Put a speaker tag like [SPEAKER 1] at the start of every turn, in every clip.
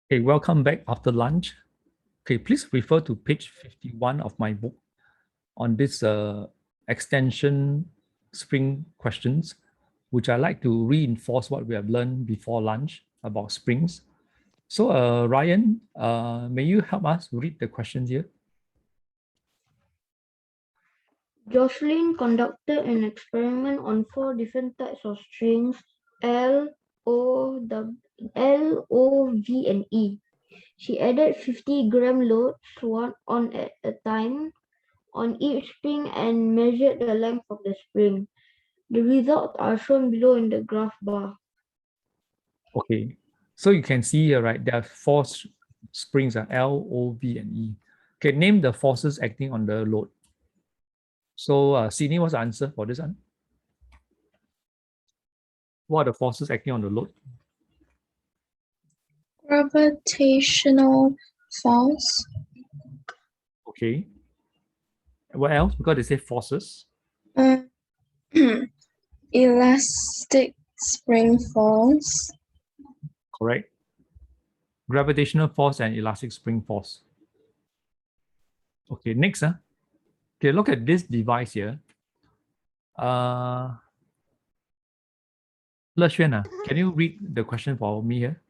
[SPEAKER 1] Okay, welcome back after lunch. Okay, please refer to page 51 of my book on this extension spring questions, which I like to reinforce what we have learned before lunch about springs. So Ryan, may you help us read the questions here?
[SPEAKER 2] Jocelyn conducted an experiment on 4 different types of strings L, O, V, and E. She added 50-gram loads, one on at a time, on each spring and measured the length of the spring. The results are shown below in the graph bar.
[SPEAKER 1] Okay, so you can see here, right? There are four springs, L, O, V, and E. Okay, name the forces acting on the load. So Sydney, what's the answer for this one? What are the forces acting on the load?
[SPEAKER 3] Gravitational force.
[SPEAKER 1] Okay. What else? Because they say forces.
[SPEAKER 3] Elastic spring force.
[SPEAKER 1] Correct. Gravitational force and elastic spring force. Okay, next. Okay, look at this device here. Le Xuan, can you read the question for me here?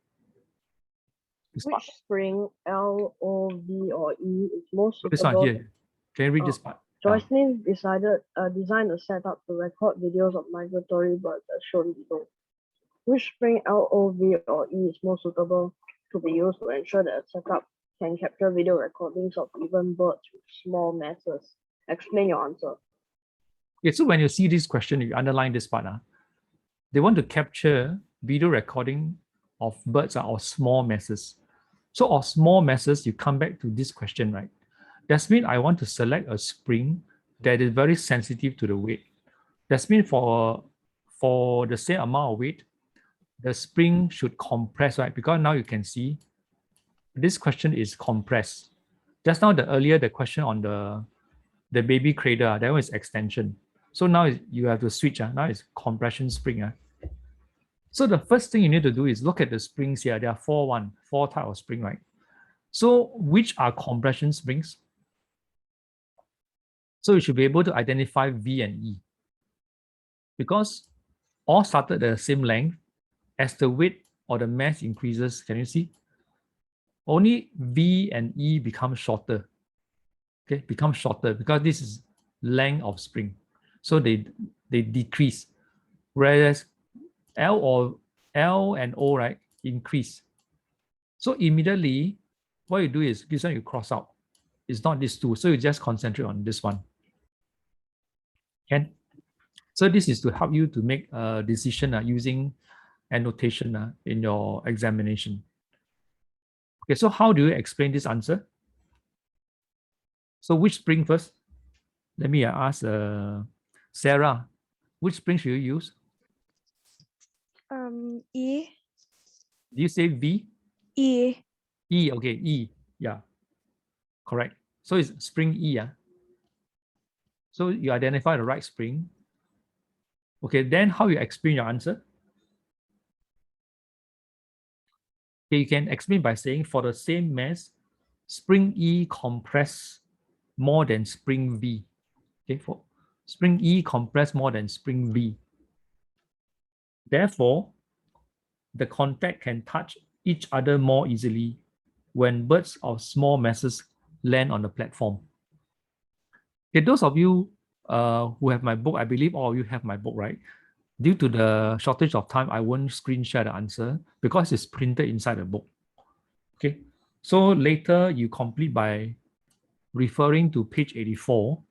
[SPEAKER 4] Which spring, L, O, V, or E, is most
[SPEAKER 1] This one
[SPEAKER 4] suitable?
[SPEAKER 1] here. Can you read this part?
[SPEAKER 4] Jocelyn designed a setup to record videos of migratory birds as shown below. Which spring, L, O, V, or E, is most suitable to be used to ensure that a setup can capture video recordings of even birds with small masses? Explain your answer.
[SPEAKER 1] Okay, so when you see this question, you underline this part. They want to capture video recording of birds of small masses. So of small masses, you come back to this question, right? That means I want to select a spring that is very sensitive to the weight. That means for the same amount of weight, the spring should compress, right? Because now you can see this question is compressed. Just now, the question on the baby cradle, that one is extension. So now you have to switch. Now it's compression spring. So the first thing you need to do is look at the springs here. There are four type of spring, right? So which are compression springs? So you should be able to identify V and E because all started at the same length. As the weight or the mass increases, can you see? Only V and E become shorter. Okay, become shorter because this is length of spring. So they decrease. Whereas L and O, right, increase. So immediately, what you do is this one you cross out. It's not these two. So you just concentrate on this one. Okay. So this is to help you to make a decision using annotation in your examination. Okay, so how do you explain this answer? So which spring first? Let me ask Sarah, which spring should you use?
[SPEAKER 5] E.
[SPEAKER 1] Do you say V?
[SPEAKER 5] E.
[SPEAKER 1] E, okay, E, yeah, correct. So it's spring E, So you identify the right spring. Okay, then how you explain your answer? Okay, you can explain by saying for the same mass, spring E compress more than spring V. Okay, for spring E compress more than spring V. Therefore, the contact can touch each other more easily when birds of small masses land on the platform. Okay, those of you who have my book, I believe all of you have my book, right? Due to the shortage of time, I won't screen share the answer because it's printed inside the book. Okay, so later you complete by referring to page 84.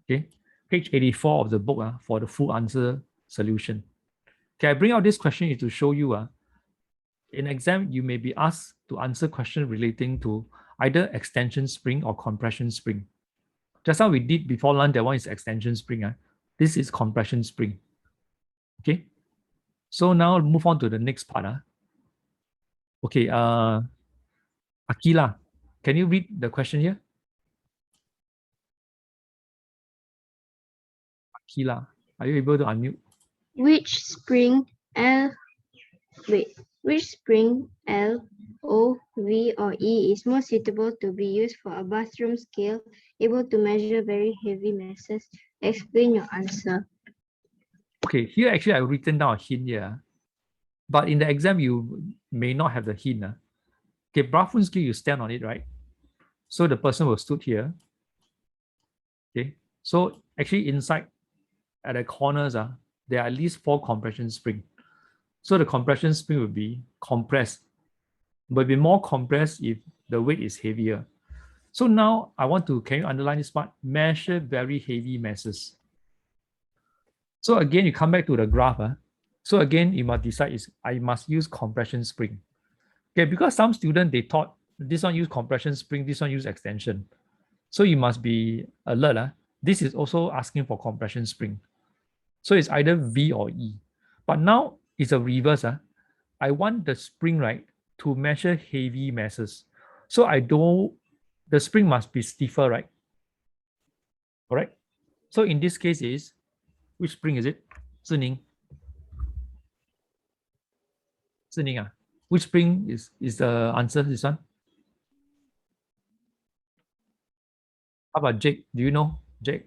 [SPEAKER 1] Okay, page 84 of the book for the full answer solution. Okay, I bring out this question is to show you in exam, you may be asked to answer questions relating to either extension spring or compression spring. Just how we did before lunch, that one is extension spring. This is compression spring. Okay. So now move on to the next part. Okay. Akila, can you read the question here? Akila, are you able to unmute?
[SPEAKER 2] Which spring L O, V, or E is more suitable to be used for a bathroom scale able to measure very heavy masses? Explain your answer.
[SPEAKER 1] Okay, here actually I've written down a hint here, but in the exam you may not have the hint. Okay, bathroom scale, you stand on it, right? So the person will stood here. Okay, so actually inside at the corners, there are at least 4 compression spring. So the compression spring will be compressed, but be more compressed if the weight is heavier. So now I want to, can you underline this part? Measure very heavy masses. So again, you come back to the graph. So again, you must decide is I must use compression spring. Okay, because some students, they thought this one use compression spring, this one use extension. So you must be alert. This is also asking for compression spring. So it's either V or E. But now it's a reverse. I want the spring, right, to measure heavy masses. So the spring must be stiffer, right? Correct? So in this case is, which spring is it? Zining. Zining, which spring is the answer, this one? How about Jake? Do you know, Jake?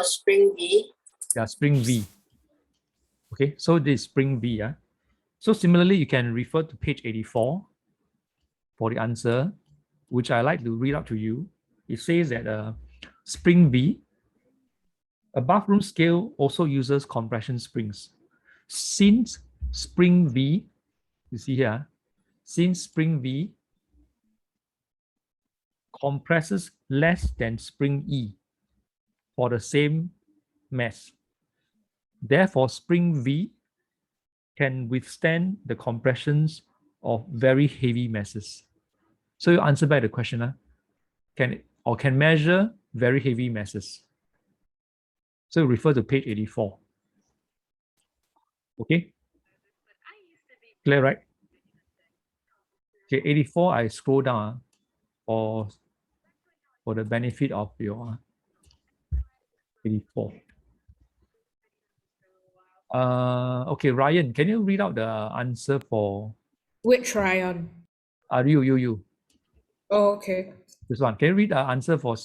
[SPEAKER 5] Spring V.
[SPEAKER 1] Yeah, spring V. Okay, so this is spring V. So similarly, you can refer to page 84 for the answer, which I like to read out to you. It says that spring V, a bathroom scale also uses compression springs. Since spring V, you see here, since spring V compresses less than spring E for the same mass, therefore spring V can withstand the compressions of very heavy masses. So you answer back the question, can measure very heavy masses. So refer to page 84. Okay? Clear, right? Okay, 84, I scroll down for the benefit of your 84. Okay, Ryan, can you read out the answer for
[SPEAKER 6] Which Ryan?
[SPEAKER 1] you?
[SPEAKER 6] Oh, okay.
[SPEAKER 1] This one. Can you read the answer for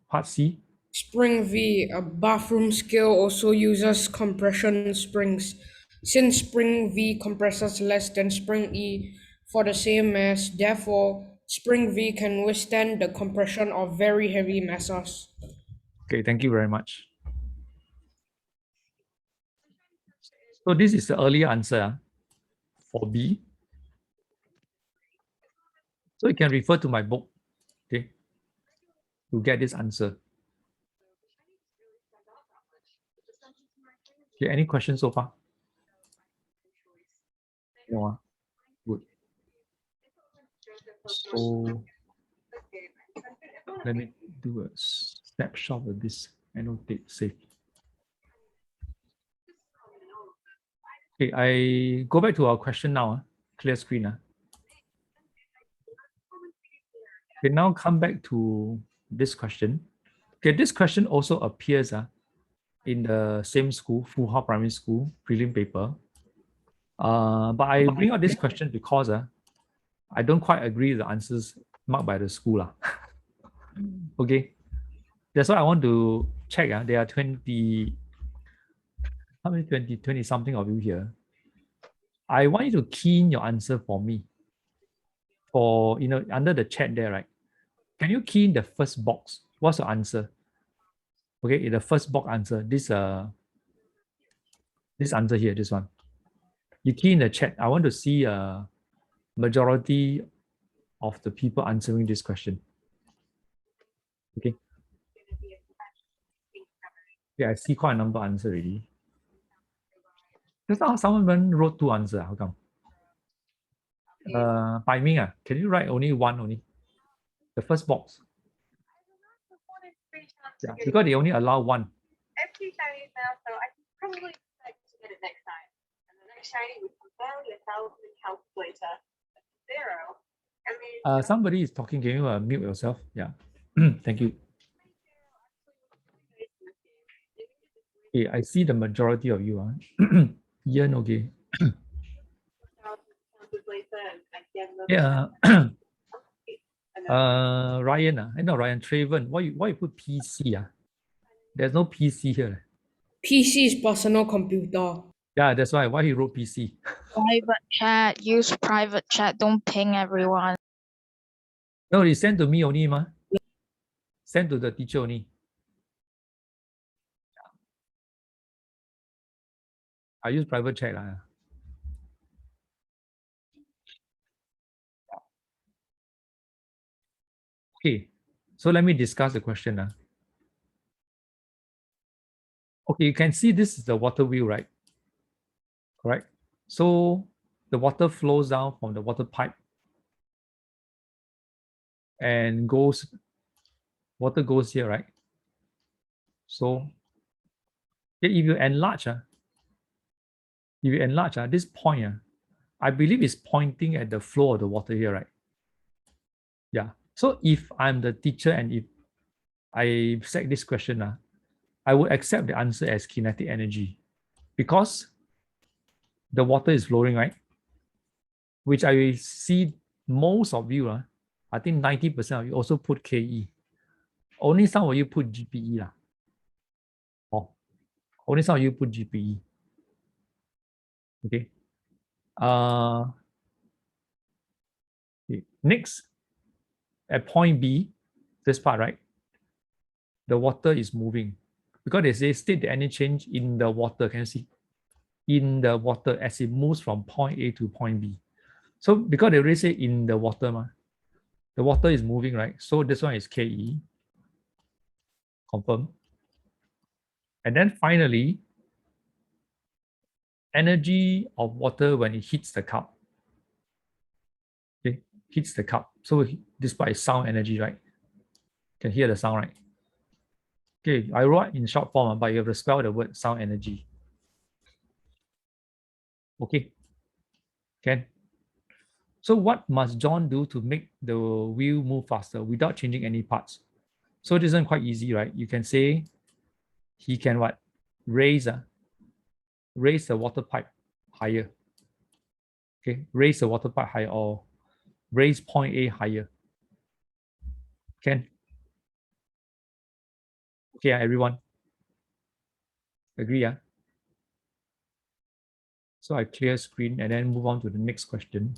[SPEAKER 1] part C?
[SPEAKER 6] Spring V, a bathroom scale also uses compression springs. Since spring V compresses less than spring E for the same mass, therefore spring V can withstand the compression of very heavy masses.
[SPEAKER 1] Okay, thank you very much. So this is the earlier answer for B. So you can refer to my book, okay, to get this answer. Okay, any questions so far? No. Good. So let me do a snapshot of this annotate save. Okay, I go back to our question now. Clear screen. Okay, now come back to this question. Okay, this question also appears in the same school, Fu Hao Primary School prelim paper. But I bring out this question because I don't quite agree with the answers marked by the school. Okay, that's why I want to check. There are 20, how many 20 something of you here. I want you to key in your answer for me. For, under the chat there, right? Can you key in the first box? What's your answer? Okay, in the first box answer, this answer here, this one. You key in the chat. I want to see a majority of the people answering this question. Okay. Yeah, I see quite a number answer already. Just now someone wrote 2 answers. How come? By me, can you write only 1 only? The first box. Yeah, because they only allow 1.
[SPEAKER 7] I have 2 shinies now, so I can probably expect to get it next time. And the next shiny would confound 1,000 calculator 0. I mean,
[SPEAKER 1] Somebody is talking. Can you mute yourself? Yeah. Thank you. Okay, I see the majority of you. Ian, okay.
[SPEAKER 7] calculator
[SPEAKER 1] Yeah.
[SPEAKER 7] And then
[SPEAKER 1] Ryan, no, Ryan, Traven, why you put PC? There's no PC here.
[SPEAKER 6] PC is personal computer.
[SPEAKER 1] Yeah, that's why he wrote PC.
[SPEAKER 5] Private chat, use private chat, don't ping everyone.
[SPEAKER 1] No, he sent to me only, ma. Sent to the teacher only. I use private chat. Okay, so let me discuss the question. Okay, you can see this is the water wheel, right? Correct. So the water flows down from the water pipe and water goes here, right? So if you enlarge, this point, I believe is pointing at the flow of the water here, right? Yeah. So if I'm the teacher and if I set this question, I would accept the answer as kinetic energy because the water is flowing, right? Which I see most of you, I think 90% of you also put KE. Only some of you put GPE. Oh, only some of you put GPE. Okay. Okay. Next, at point B, this part, right? The water is moving because they say state the energy change in the water. Can you see? In the water as it moves from point A to point B. So because they already say in the water, the water is moving, right? So this one is KE. Confirm. And then finally, energy of water when it hits the cup. Okay, hits the cup. So this part is sound energy, right? Can hear the sound, right? Okay, I wrote in short form, but you have to spell the word sound energy. Okay, can. So what must John do to make the wheel move faster without changing any parts? So this isn't quite easy, right? You can say he can what? Raise the water pipe higher. Okay, raise the water pipe higher or raise point A higher. Can. Okay, everyone. Agree, So I clear screen and then move on to the next question.